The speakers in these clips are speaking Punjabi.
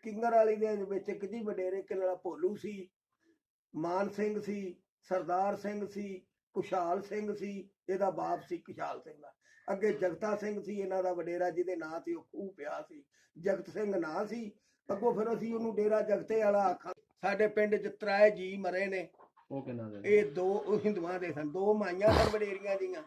ਕਿੰਗਰ ਵਾਲੀ ਦੇ ਵਿੱਚ ਇੱਕ ਜੀ ਵਡੇਰੇ ਕਿਲਾ ਭੋਲੂ ਸੀ, ਮਾਨ ਸਿੰਘ ਸੀ, ਸਰਦਾਰ ਸਿੰਘ ਸੀ, ਕੁਸ਼ਾਲ ਸਿੰਘ ਸੀ, ਇਹਦਾ ਬਾਪ ਸੀ ਕੁਸ਼ਾਲ ਸਿੰਘ ਦਾ। ਅੱਗੇ ਜਗਤਾ ਸਿੰਘ ਸੀ ਇਹਨਾਂ ਦਾ ਵਡੇਰਾ, ਜਿਹਦੇ ਨਾਂ ਤੇ ਉਹ ਖੂਹ ਪਿਆ ਸੀ, ਜਗਤ ਸਿੰਘ ਨਾਂ ਸੀ। ਅੱਗੋਂ ਫਿਰ ਅਸੀਂ ਉਹਨੂੰ ਡੇਰਾ ਜਗਤੇ ਵਾਲਾ ਆਖਾਂ। ਸਾਡੇ ਪਿੰਡ 'ਚ 3 ਜੀ ਮਰੇ ਨੇ। ਉਹ ਕਿੰਨਾ ਦੇ? ਇਹ 2 ਹਿੰਦੂਆਂ ਦੇ ਸਨ, 2 ਮਾਈਆਂ ਸਨ ਵਡੇਰੀਆਂ ਦੀਆਂ।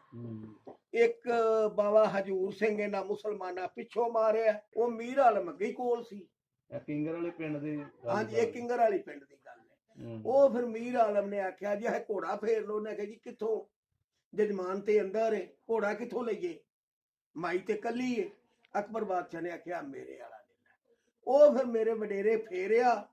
ਇੱਕ ਬਾਬਾ ਹਜੂਰ ਸਿੰਘ ਇਹਨਾਂ ਮੁਸਲਮਾਨਾਂ ਪਿੱਛੋਂ ਮਾਰਿਆ, ਉਹ ਮੀਰ ਆਲਮ ਅੱਗੇ ਕੋਲ ਸੀ। ਇਹ ਕਿੰਗਰ ਵਾਲੇ ਪਿੰਡ ਦੇ? ਹਾਂਜੀ, ਇਹ ਕਿੰਗਰ ਵਾਲੀ ਪਿੰਡ ਦੀ ਗੱਲ ਹੈ। ਉਹ ਫਿਰ ਮੀਰ ਆਲਮ ਨੇ ਆਖਿਆ ਜੀ ਇਹ ਘੋੜਾ ਫੇਰ ਲੋ। ਉਹਨੇ ਕਿਹਾ ਜੀ ਕਿੱਥੋਂ? ਜਜਮਾਨ ਤੇ ਅੰਦਰ ਹੈ, ਘੋੜਾ ਕਿੱਥੋਂ ਲਈਏ? ਮਾਈ ਤੇ ਕੱਲੀ ਏ। ਅਕਬਰ ਬਾਦਸ਼ਾਹ ਨੇ ਆਖਿਆ ਮੇਰੇ ਵਾਲਾ ਲੈ ਲੈ। ਉਹ ਫਿਰ ਮੇਰੇ ਵਡੇਰੇ ਫੇਰਿਆ,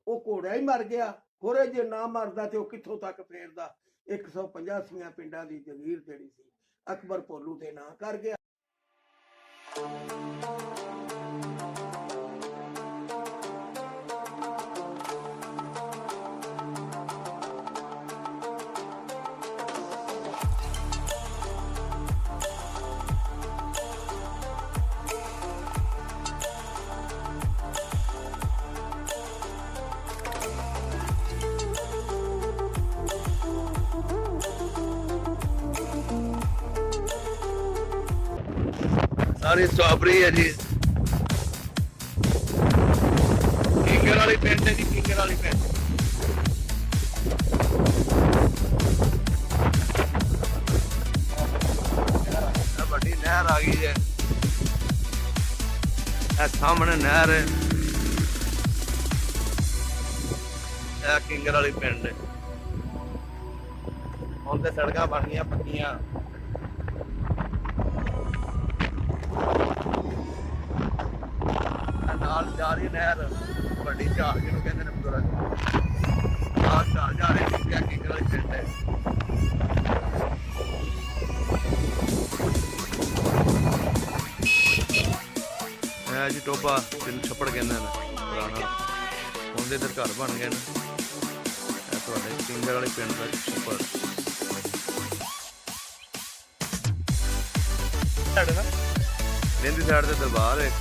ਉਹ ਘੋੜਾ ਹੀ ਮਰ ਗਿਆ। ਹੋਰੇ ਜੇ ਨਾ ਮਰਦਾ ਤੇ ਉਹ ਕਿੱਥੋਂ ਤੱਕ ਫੇਰਦਾ। 185 ਪਿੰਡਾਂ ਦੀ ਜਗੀਰ ਜਿਹੜੀ ਸੀ ਅਕਬਰ ਭੋਲੂ ਦੇ ਨਾਂ ਕਰ ਗਿਆ। सारी स्ट्रॉबेरी है जी। किंगर वाली पिंड है जी, किंगर वाली पिंड। बड़ी नहर आ गई है, सामने नहर है। किंगर वाली पिंड हुण ते सड़कां बन गईयां पक्कियां। ਨਾਲ ਜਾ ਰਹੀ ਨਹਿਰ ਵੱਡੀ ਝਾੜ ਜਿਹਨੂੰ ਕਹਿੰਦੇ ਨੇ ਬਜ਼ੁਰਗ, ਆਹ ਝਾੜ ਜਾ ਰਹੀ ਸੀ ਕਿੰਗਰ ਵਾਲੀ ਪਿੰਡ ਹੈ। ਇਹ ਜੀ ਟੋਬਾ ਜਿਹਨੂੰ ਛੱਪੜ ਕਹਿੰਦੇ ਨੇ ਪੁਰਾਣਾ, ਉਹਦੇ ਇੱਧਰ ਘਰ ਬਣ ਗਏ ਨੇ। ਇਹ ਤੁਹਾਡੇ ਕਿੰਗਰ ਵਾਲੀ ਪਿੰਡ ਦਾ ਛੱਪੜ। ਸਾਡੇ ਨਾ ਲਹਿੰਦੀ ਸਾਈਡ ਤੇ ਦਰਬਾਰ ਹੈ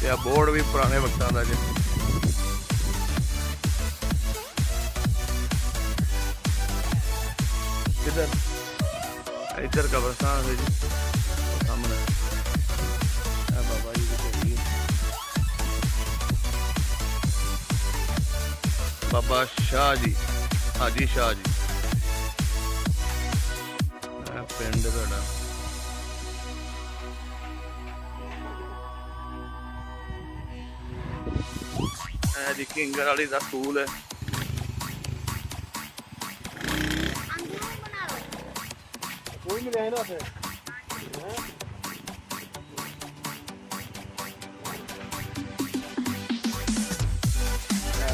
ਤੇ ਆ ਬੋਰਡ ਵੀ ਪੁਰਾਣੇ ਵਕਤਾਂ ਦਾ ਜੀ। ਇੱਧਰ ਕਬਰਸਤਾਨ ਹੈ ਜੀ ਸਾਹਮਣੇ। ਇਹ ਬਾਬਾ ਜੀ ਦੀ ਢੇਰੀ, ਬਾਬਾ ਸ਼ਾਹ ਜੀ, ਹਾਜੀ ਸ਼ਾਹ ਜੀ। ਇਹ ਪਿੰਡ ਤੁਹਾਡਾ जी किंगर वाली दा स्कूल है। कोई नहीं रहना फिर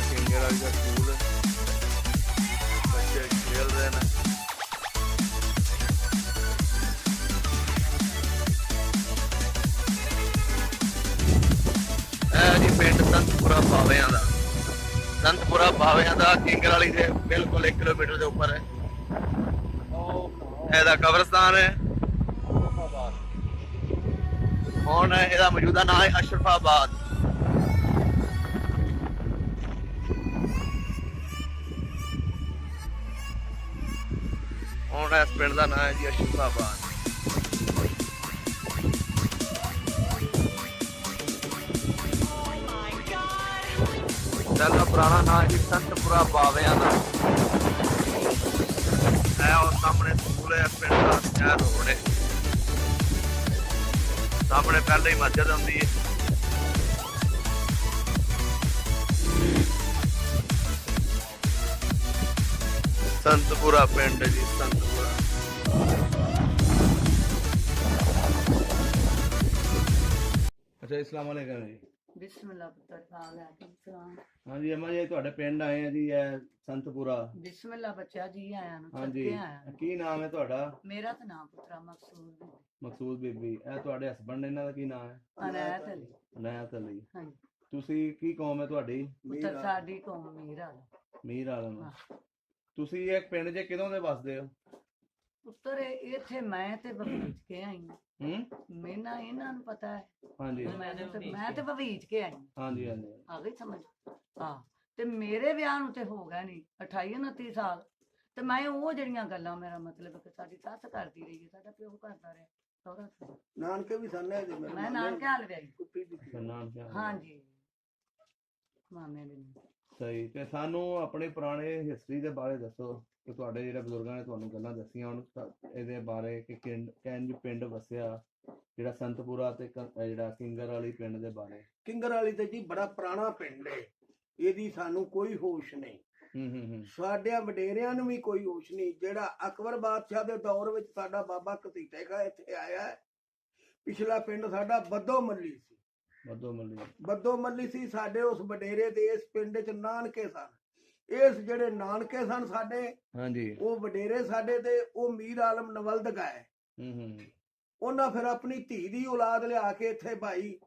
किंगर वाली दा स्कूल है, बच्चे खेल रहे हैं। जी पिंड संतपुरा बावियां दा, संतपुरा बावियां दा किंगर वाली से बिल्कुल 1 किलोमीटर के ऊपर है। ਇਹਦਾ ਕਬਰਸਤਾਨ है। ਹੁਣ ਇਹਦਾ ਮੌਜੂਦਾ ਨਾਮ है अशरफाबाद। ਹੁਣ ਇਸ ਪਿੰਡ ਦਾ ਨਾਮ है जी अशरफाबाद। ਇਹਦਾ ਪੁਰਾਣਾ ਨਾਮ ਹੈ ਸੰਤਪੁਰਾ ਬਾਵਿਆਂ ਦਾ। ਇਹ ਉਹ ਸਾਹਮਣੇ ਸਕੂਲ ਹੈ ਪਿੰਡ ਦਾ, ਇਹ ਰੋਡ ਹੈ ਸਾਹਮਣੇ, ਪਹਿਲੇ ਹੀ ਮਸਜਿਦ ਹੁੰਦੀ ਹੈ। संतपुरा पिंड है जी, संतपुरा। अच्छा अस्सलाम वालेकुम जी। बिस्मिल्लाह पुत्र सलाम। हाँ जी अम्मा जी ਤੁਹਾਡੇ ਪਿੰਡ ਆਏ ਆ ਜੀ, ਇਹ ਸੰਤਪੁਰਾ। बिस्मिल्लाह बच्चा जी आया ना। हाँ जी ਕੀ ਨਾਮ ਹੈ ਤੁਹਾਡਾ? मेरा तो नाम पुत्रा मकसूद है। ਮਕਸੂਦ ਬੀਬੀ। ਇਹ ਤੁਹਾਡੇ ਹਸਬੰਡ, ਇਹਨਾਂ ਦਾ ਕੀ ਨਾਮ ਹੈ? अनायत अली। ਅਨਾਇਤ ਅਲੀ। हाँ ਤੁਸੀਂ ਕੀ ਕੌਮ ਹੈ ਤੁਹਾਡੀ? पुत्र साडी कौम मीर आला। ਮੀਰ ਆਲਮ। ਤੁਸੀਂ ਇੱਕ ਪਿੰਡ 'ਚ ਕਿਦੋਂ ਦੇ ਵਸਦੇ ਹੋ? ਪੁੱਤਰ ਇੱਥੇ ਮੈਂ ਤੇ ਭਵੀਜ ਕੇ ਆਈ ਹਾਂ। ਮੈਨਾਂ ਇਹਨਾਂ ਨੂੰ ਪਤਾ ਹੈ। ਹਾਂਜੀ ਮੈਂ ਤੇ ਭਵੀਜ ਕੇ ਆਈ ਹਾਂ। ਹਾਂਜੀ ਹਾਂਜੀ ਆ ਗਈ ਸਮਝ। ਹਾਂ ਤੇ ਮੇਰੇ ਵਿਆਹ ਨੂੰ ਤੇ ਹੋ ਗਿਆ ਨਹੀਂ 28 29 ਸਾਲ। ਤੇ ਮੈਂ ਉਹ ਜਿਹੜੀਆਂ ਗੱਲਾਂ, ਮੇਰਾ ਮਤਲਬ ਕਿ ਸਾਡੀ ਸੱਸ ਕਰਦੀ ਰਹੀ ਹੈ, ਸਾਡਾ ਪਿਓ ਕਰਦਾ ਰਿਹਾ, ਸਹੁਰਾ ਨਾਨਕੇ ਵੀ ਸਾਨੇ ਦੇ ਮੈਂ ਨਾਨਕੇ ਹਾਲ ਵਿਆਹੀ। ਕੁੱਤੀ ਦੀ ਹਾਂਜੀ ਮਾਮੇ ਦੇ ਨੇ। ਸਹੀ। ਤੇ ਸਾਨੂੰ ਆਪਣੇ ਪੁਰਾਣੇ ਹਿਸਟਰੀ ਦੇ ਬਾਰੇ ਦੱਸੋ ਕਿ ਤੁਹਾਡੇ ਜਿਹੜੇ ਬਜ਼ੁਰਗਾਂ ਨੇ ਤੁਹਾਨੂੰ ਗੱਲਾਂ ਦੱਸੀਆਂ ਹੁਣ ਇਹਦੇ ਬਾਰੇ ਕਿ ਕਿੰਜ ਪਿੰਡ ਵਸਿਆ, ਜਿਹੜਾ ਸੰਤਪੁਰਾ ਤੇ ਜਿਹੜਾ ਕਿੰਗਰ ਵਾਲੀ ਪਿੰਡ ਦੇ ਬਾਰੇ। ਕਿੰਗਰ ਵਾਲੀ ਤੇ ਜੀ ਬੜਾ ਪੁਰਾਣਾ ਪਿੰਡ ਹੈ, ਇਹਦੀ ਸਾਨੂੰ ਕੋਈ ਹੋਸ਼ ਨਹੀਂ। ਸਾਡਿਆਂ ਵਡੇਰਿਆਂ ਨੂੰ ਵੀ ਕੋਈ ਹੋਸ਼ ਨਹੀਂ। ਜਿਹੜਾ ਅਕਬਰ ਬਾਦਸ਼ਾਹ ਦੇ ਦੌਰ ਵਿੱਚ ਸਾਡਾ ਬਾਬਾ ਘਸੀਟੇ ਕਾ ਇੱਥੇ ਆਇਆ ਹੈ। ਪਿਛਲਾ ਪਿੰਡ ਸਾਡਾ ਬੱਦੋ ਮੱਲੀ ਸੀ। ਬੱਦੋ ਮੱਲੀ ਸੀ। ਸਾਡੇ ਉਸ ਵਡੇਰੇ ਦੇ ਇਸ ਪਿੰਡ ਚ ਨਾਨਕੇ ਸਨ। ਇਸ ਜਿਹੜੇ ਨਾਨਕੇ ਸਨ ਸਾਡੇ, ਹਾਂਜੀ, ਉਹ ਵਡੇਰੇ ਸਾਡੇ ਤੇ ਉਹ ਮੀਰ ਆਲਮ ਨਵਲਦ ਗਏ। ਉਹਨਾਂ ਫਿਰ ਆਪਣੀ ਧੀ ਦੀ ਔਲਾਦ ਲਿਆ ਕੇ ਇੱਥੇ ਭਾਈ,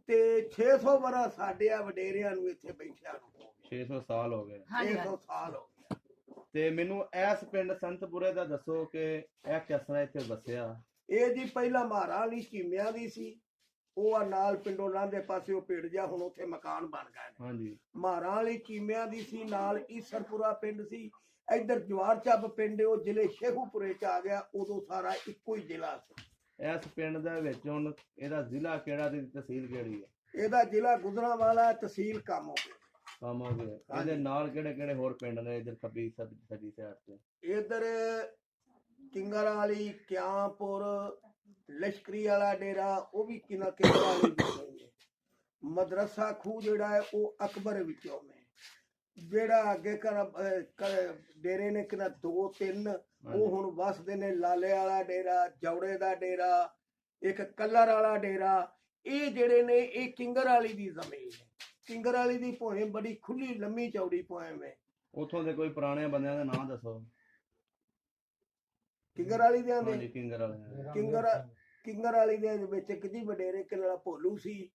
ਤੇ 600 ਵਰ੍ਹਾ ਸਾਡੇ ਆ ਵਡੇਰਿਆਂ ਨੂੰ ਇੱਥੇ ਬੈਠਿਆ ਨੂੰ 600 ਸਾਲ ਹੋ ਗਏ। 600 ਸਾਲ ਹੋ ਗਏ। ਤੇ ਮੈਨੂੰ ਇਸ ਪਿੰਡ ਸੰਤਪੁਰੇ ਦਾ ਦੱਸੋ ਕਿ ਇਹ ਕਿਸ ਤਰ੍ਹਾਂ ਇੱਥੇ ਵਸਿਆ। ਇਹ ਜੀ ਪਹਿਲਾਂ ਮਾਰਾ ਵਾਲੀ ਚੀਮਿਆਂ ਦੀ ਸੀ। ਉਹ ਆ ਨਾਲ ਪਿੰਡੋਂ ਲਾਂਦੇ ਪਾਸੇ ਉਹ ਪਿੰਡ ਜਾ, ਹੁਣ ਉੱਥੇ ਮਕਾਨ ਬਣ ਗਏ ਨੇ। ਹਾਂਜੀ, ਮਾਰਾ ਵਾਲੀ ਚੀਮਿਆਂ ਦੀ ਸੀ, ਨਾਲ ਈਸਰਪੁਰਾ ਪਿੰਡ ਸੀ। ਇੱਧਰ ਜਵਾਰ ਚੱਬ ਪਿੰਡ ਉਹ ਜ਼ਿਲ੍ਹੇ ਸ਼ੇਖੂਪੁਰੇ ਚ ਆ ਗਿਆ। ਉਦੋਂ ਸਾਰਾ ਇੱਕੋ ਹੀ ਜ਼ਿਲ੍ਹਾ ਸੀ। ਇਸ ਪਿੰਡ ਦੇ ਵਿੱਚ ਹੁਣ ਇਹਦਾ ਜ਼ਿਲ੍ਹਾ ਕਿਹੜਾ ਤੇ ਤਹਿਸੀਲ ਕਿਹੜੀ ਹੈ? ਇਹਦਾ ਜ਼ਿਲ੍ਹਾ ਗੁਜਰਾਂਵਾਲਾ, ਤਹਿਸੀਲ ਕਾਮੋ। ਇਹਦੇ ਨਾਲ ਕਿਹੜੇ ਕਿਹੜੇ ਹੋਰ ਪਿੰਡ ਨੇ ਇੱਧਰ ਖੱਬੀ ਸੱਜੀ ਸਾਈਡ ਤੇ? ਇੱਧਰ ਕਿੰਗਰ ਵਾਲੀ, ਕਿਆਂਪੁਰ, ਲਸ਼ਕਰੀ ਵਾਲਾ ਡੇਰਾ, ਉਹ ਵੀ ਕਿੰਗਰ ਵਾਲੀ। ਮਦਰਸਾ ਖੂਹ ਜਿਹੜਾ ਹੈ ਉਹ ਅਕਬਰ ਵਿੱਚੋਂ ਨੇ। ਜਿਹੜਾ ਅੱਗੇ ਡੇਰੇ ਨੇ ਕਿੰਨਾ 2 3 ਉਹ ਹੁਣ ਵਸਦੇ ਨੇ। ਲਾਲੇ ਵਾਲਾ ਡੇਰਾ, ਜੌੜੇ ਦਾ ਡੇਰਾ, ਇੱਕ ਕੱਲਰ ਵਾਲਾ ਡੇਰਾ। ਇਹ ਜਿਹੜੇ ਨੇ ਇਹ ਕਿੰਗਰ ਵਾਲੀ ਦੀ ਜ਼ਮੀਨ ਹੈ। ਕਿੰਗਰ ਵਾਲੀ ਦੀ ਪੋਇਮ ਬੜੀ ਖੁੱਲੀ ਲੰਮੀ ਚੌੜੀ ਪੋਇਮ ਹੈ। ਉਥੋਂ ਦੇ ਕੋਈ ਪੁਰਾਣੇ ਬੰਦਿਆਂ ਦੇ ਨਾਂ ਦੱਸੋ। ਕਿੰਗਰ ਵਾਲੀ ਦੇ ਕਿੰਗਰ ਵਾਲੀ ਦੇ ਵਿੱਚ ਇੱਕ ਜੀ ਵਡੇਰੇ ਕਿਲਾ ਭੋਲੂ ਸੀ,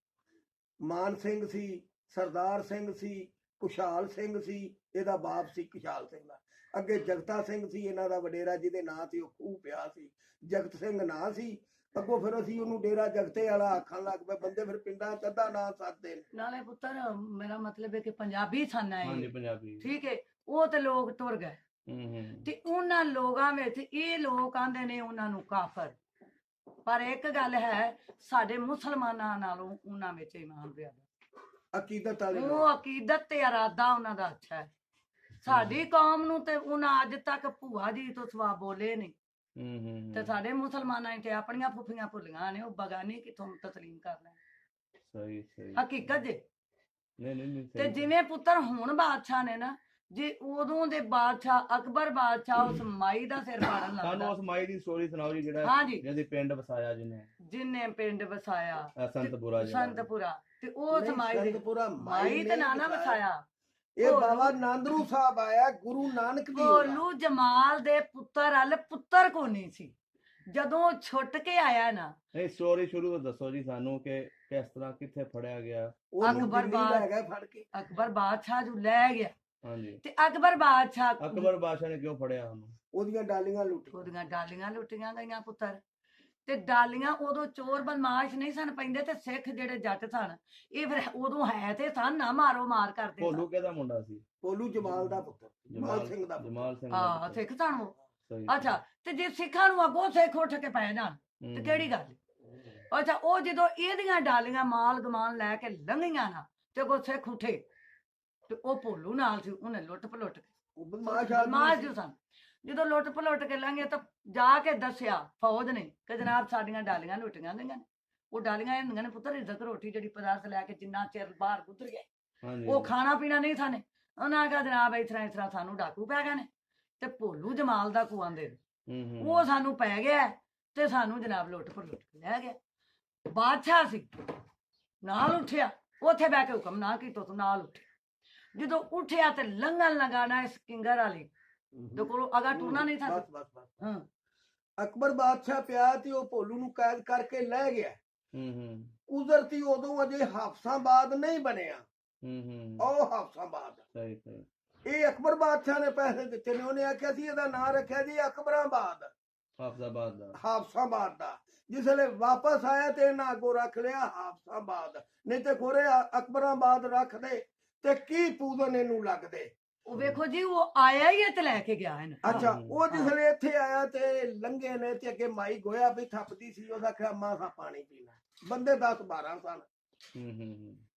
ਮਾਨ ਸਿੰਘ ਸੀ, ਸਰਦਾਰ ਸਿੰਘ ਸੀ, ਕੁਸ਼ਾਲ ਸਿੰਘ ਸੀ। ਇਹਦਾ ਬਾਪ ਸੀ ਕੁਸ਼ਾਲ ਸਿੰਘ ਦਾ। ਅੱਗੇ ਜਗਤਾ ਸਿੰਘ ਸੀ ਇਹਨਾਂ ਦਾ ਵਡੇਰਾ, ਜਿਹਦੇ ਨਾਂ ਤੇ ਉਹ ਖੂਹ ਪਿਆ ਸੀ। ਜਗਤ ਸਿੰਘ ਨਾਂ ਸੀ। ਅੱਗੋਂ ਫਿਰ ਅਸੀਂ ਉਹਨੂੰ ਡੇਰਾ ਜਗਤੇ ਵਾਲਾ ਆਖਣ ਲੱਗ ਪਏ। ਬੰਦੇ ਫਿਰ ਪਿੰਡਾਂ ਚ ਅੱਧਾ ਨਾਂ ਸੱਦਦੇ ਨੇ। ਨਾਲੇ ਪੁੱਤਰ ਮੇਰਾ ਮਤਲਬ ਹੈ ਕਿ ਪੰਜਾਬੀ ਸਨ ਹੈ। ਹਾਂਜੀ, ਪੰਜਾਬੀ। ਠੀਕ ਹੈ। ਉਹ ਤੇ ਲੋਕ ਤੁਰ ਗਏ ਤੇ ਉਹਨਾਂ ਲੋਕਾਂ ਵਿੱਚ ਇਹ ਲੋਕ ਆਂਦੇ ਨੇ ਉਹਨਾਂ ਨੂੰ ਕਾਫਰ। ਪਰ ਇੱਕ ਗੱਲ ਹੈ, ਸਾਡੇ ਮੁਸਲਮਾਨਾਂ ਨਾਲੋਂ ਉਹਨਾਂ ਵਿੱਚ ਇਮਾਨ ਜ਼ਿਆਦਾ। ਅਕੀਦਤ ਵਾਲੇ ਉਹ ਅਕੀਦਤ ਤੇ ਇਰਾਦਾ ਉਹਨਾਂ ਦਾ ਅੱਛਾ ਹੈ। ਸਾਡੀ ਕੌਮ ਨੂੰ ਤੇ ਉਹਨਾਂ ਅੱਜ ਤੱਕ ਭੂਆ ਜੀ ਤੋਂ ਸਵਾ ਬੋਲੇ ਨਹੀਂ। ਤੇ ਸਾਡੇ ਮੁਸਲਮਾਨਾਂ ਨੇ ਤੇ ਆਪਣੀਆਂ ਫੁੱਫੀਆਂ ਭੁੱਲੀਆਂ ਨੇ। ਉਹ ਬਗਾਨੀ ਕਿਥੋਂ ਤਸਲੀਮ ਕਰ ਲੈਣ। ਸਹੀ ਸਹੀ ਹਕੀਕਤ ਜੇ। ਨਹੀਂ ਤੇ ਜਿਵੇਂ ਪੁੱਤਰ ਹੁਣ ਬਾਦਸ਼ਾਹ ਨੇ ਨਾ, ਜੇ ਉਦੋਂ ਦੇ ਬਾਦਸ਼ਾਹ ਅਕਬਰ ਬਾਦਸ਼ਾਹ ਉਸ ਮਾਈ ਦਾ ਸਿਰ ਪਾੜਨ ਲੱਗਾ। ਸਾਨੂੰ ਉਸ ਮਾਈ ਦੀ ਸਟੋਰੀ ਸੁਣਾਓ ਜੀ, ਜਿਹੜਾ ਹਾਂਜੀ, ਜਿਹਦੇ ਪਿੰਡ ਵਸਾਇਆ ਜਿਨੇ ਪਿੰਡ ਵਸਾਇਆ ਸੰਤਪੁਰਾ। ਤੇ ਉਸ ਮਾਈ ਤੇ ਨਾਨਾ ਵਸਾਇਆ। ਇਹ ਬਾਬਾ ਨਾਂਦਰੂ ਸਾਹਿਬ ਆਇਆ, ਗੁਰੂ ਨਾਨਕ ਦੀ ਭੋਲੂ ਜਮਾਲ ਦੇ ਪੁੱਤਰ ਹਲ ਪੁੱਤਰ ਕੋ ਨਹੀਂ ਸੀ। ਜਦੋਂ ਛੁੱਟ ਕੇ ਆਇਆ ਨਾ, ਇਹ ਸਟੋਰੀ ਸ਼ੁਰੂ ਤੋਂ ਦੱਸੋ ਜੀ ਸਾਨੂੰ ਕਿ ਕਿਸ ਤਰ੍ਹਾਂ ਕਿੱਥੇ ਫੜਿਆ ਗਿਆ। ਅਕਬਰ ਬਾਦਸ਼ਾਹ ਜੋ ਲੈ ਗਿਆ। ਹਾਂਜੀ। ਤੇ ਅਕਬਰ ਬਾਦਸ਼ਾਹ ਨੇ ਕਿਉਂ ਫੜਿਆ ਉਹਨੂੰ? ਉਹਦੀਆਂ ਡਾਲੀਆਂ ਲੁੱਟੀਆਂ ਗਈਆਂ ਪੁੱਤਰ। ਤੇ ਡਾਲੀਆਂ ਉਦੋਂ ਚੋਰ ਬਦਮਾਸ਼ ਨਹੀਂ ਸਨ ਪੈਂਦੇ। ਤੇ ਸਿੱਖ ਜਿਹੜੇ ਜੱਟ ਸਨ, ਇਹ ਫਿਰ ਉਦੋਂ ਹੈ ਤੇ ਸਨ ਨਾ ਮਾਰੋ ਮਾਰ ਕਰਦੇ। ਭੋਲੂ ਕਿਹਦਾ ਮੁੰਡਾ ਸੀ? ਭੋਲੂ ਜਮਾਲ ਦਾ ਪੁੱਤਰ, ਜਮਾਲ ਸਿੰਘ ਦਾ। ਹਾਂ, ਸਿੱਖ ਸਨ ਉਹ। ਅੱਛਾ, ਤੇ ਜੇ ਸਿੱਖਾਂ ਨੂੰ ਅੱਗੋਂ ਸਿੱਖ ਉੱਠ ਕੇ ਪੈ ਜਾਣ ਤੇ ਕਿਹੜੀ ਗੱਲ? ਅੱਛਾ, ਉਹ ਜਦੋਂ ਇਹਦੀਆਂ ਡਾਲੀਆਂ ਮਾਲ ਗਮਾਨ ਲੈ ਕੇ ਲੰਘੀਆਂ ਨਾ, ਤੇ ਅੱਗੋਂ ਸਿੱਖ ਉੱਠੇ ਤੇ ਉਹ ਭੋਲੂ ਨਾਲ ਸੀ। ਉਹਨੇ ਲੁੱਟ ਪਲੁੱਟ ਕੇ ਬਦਮਾਸ਼ ਜੋ ਸਨ, ਜਦੋਂ ਲੁੱਟ ਪਲੁੱਟ ਕੇ ਲੰਘੇ ਤਾਂ ਜਾ ਕੇ ਦੱਸਿਆ ਫੌਜ ਨੇ ਕਿ ਜਨਾਬ ਸਾਡੀਆਂ ਡਾਲੀਆਂ ਲੁੱਟੀਆਂ ਗਈਆਂ ਨੇ। ਉਹ ਡਾਲੀਆਂ ਇਹ ਹੁੰਦੀਆਂ ਨੇ ਪੁੱਤਰ ਇੱਜ਼ਤ ਰੋਟੀ ਜਿਹੜੀ ਪਦਾਰਥ ਲੈ ਕੇ ਜਿੰਨਾ ਚਿਰ ਬਾਹਰ ਗੁਜ਼ਰ ਗਏ, ਉਹ ਖਾਣਾ ਪੀਣਾ ਨਹੀਂ ਸਾਨੇ। ਉਹਨਾਂ ਕਿਹਾ ਜਨਾਬ ਇਸ ਤਰ੍ਹਾਂ ਸਾਨੂੰ ਡਾਕੂ ਪੈ ਗਏ ਨੇ ਤੇ ਭੋਲੂ ਜਮਾਲ ਦਾ ਕੁਆਂ ਦੇ ਉਹ ਸਾਨੂੰ ਪੈ ਗਿਆ ਤੇ ਸਾਨੂੰ ਜਨਾਬ ਲੁੱਟ ਪਲੁੱਟ ਕੇ ਲੈ ਗਿਆ। ਬਾਦਸ਼ਾਹ ਸੀ ਨਾਲ ਉੱਠਿਆ, ਉੱਥੇ ਬਹਿ ਕੇ ਹੁਕਮ ਨਾ ਕੀਤਾ ਤੂੰ ਨਾਲ ਉੱਠਿਆ। ਜਦੋਂ ਉੱਠਿਆ ਤੇ ਲੰਘਣ ਲਗਾਣਾ ਇਸ ਕਿੰਗਰ ਵਾਲੀ ਦੇ ਕੋਲੋਂ ਅਗਾ ਟੁਰਨਾ ਨਹੀਂ ਥਾ। ਅਕਬਰ ਬਾਦਸ਼ਾਹ ਪਿਆ ਤੇ ਉਹ ਭੋਲੂ ਨੂੰ ਕੈਦ ਕਰਕੇ ਲੈ ਗਿਆ। ਕੁਦਰਤੀ ਉਦੋਂ ਅਜੇ ਹਾਫਸਾਬਾਦ ਨਹੀਂ ਬਣਿਆ। ਉਹ ਹਾਫਸਾਬਾਦ ਇਹ ਅਕਬਰ ਬਾਦਸ਼ਾਹ ਨੇ ਪੈਸੇ ਦਿੱਤੇ ਨੇ। ਉਹਨੇ ਆਖਿਆ ਸੀ ਇਹਦਾ ਨਾਂ ਰੱਖਿਆ ਜੀ ਅਕਬਰਾਬਾਦ। ਹਾਫਜ਼ਾਬਾਦ ਦਾ। ਹਾਫਸਾਬਾਦ ਦਾ। ਜਿਸਲੇ ਵਾਪਸ ਆਇਆ ਤੇ ਇਹਨਾਂ ਅੱਗੋਂ ਰੱਖ ਲਿਆ ਹਾਫਸਾਬਾਦ, ਨਹੀਂ ਤੇ ਖੋਰੇ ਅਕਬਰਾਬਾਦ ਰੱਖਦੇ ਤੇ ਕੀ ਪੂਜਨ ਇਹਨੂੰ ਲੱਗਦੇ। ਉਹ ਵੇਖੋ ਜੀ ਉਹ ਆਇਆ ਹੀ ਹੈ ਤੇ ਲੈ ਕੇ ਗਿਆ ਹੈ ਨਾ। ਅੱਛਾ, ਉਹ ਜਿਸਲੇ ਇੱਥੇ ਆਇਆ ਤੇ ਲੰਘੇ ਨੇ ਤੇ ਅੱਗੇ ਮਾਈ ਗੋਇਆ ਵੀ ਥੱਪਦੀ ਸੀ, ਉਹਦਾ ਆਖਿਆ ਮਾਂ ਸਾ ਪਾਣੀ ਪੀਣਾ। ਬੰਦੇ 10-12 ਸਨ।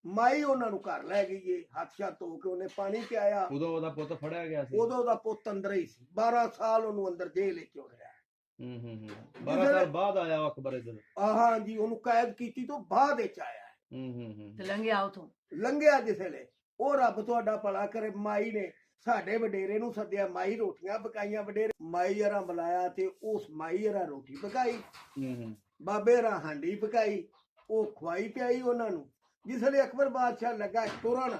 ਮਾਈ ਉਹਨਾਂ ਨੂੰ ਘਰ ਲੈ ਗਈ ਏ, ਹੱਥ ਸ਼ਾ ਧੋ ਕੇ ਉਹਨੇ ਪਾਣੀ ਪਿਆਇਆ। ਉਦੋਂ ਉਹਦਾ ਪੁੱਤ ਫੜਿਆ ਗਿਆ ਸੀ। ਉਦੋਂ ਉਹਦਾ ਪੁੱਤ ਅੰਦਰ ਹੀ ਸੀ। 12 ਸਾਲ ਉਹਨੂੰ ਅੰਦਰ ਜੇਲ੍ਹ ਵਿੱਚ ਹੋ ਰਿਹਾ। 12 ਸਾਲ ਬਾਅਦ ਆਇਆ ਉਹ ਅਕਬਰ ਇੱਧਰ। ਹਾਂ ਜੀ, ਉਹਨੂੰ ਕੈਦ ਕੀਤੀ ਤੋਂ ਬਾਅਦ ਵਿੱਚ ਆਇਆ ਤੇ ਲੰਘਿਆ ਉਥੋਂ। ਲੰਘਿਆ ਜਿਸਲੇ, ਉਹ ਰੱਬ ਤੁਹਾਡਾ ਭਲਾ ਕਰੇ, ਮਾਈ ਨੇ ਸਾਡੇ ਵਡੇਰੇ ਨੂੰ ਸੱਦਿਆ। ਮਾਈ ਰੋਟੀਆਂ ਪਕਾਈਆਂ, ਵਡੇਰੇ ਮਾਈ ਯਾਰਾ ਬੁਲਾਇਆ ਤੇ ਉਸ ਮਾਈ ਯਾਰਾ ਰੋਟੀ ਪਕਾਈ, ਬਾਬੇ ਰਾ ਹਾਂਡੀ ਪਕਾਈ, ਉਹ ਖਵਾਈ ਪਿਆਈ ਉਹਨਾਂ ਨੂੰ। ਜਿਸਲੇ ਅਕਬਰ ਬਾਦਸ਼ਾਹ ਲੱਗਾ ਤੁਰਨ,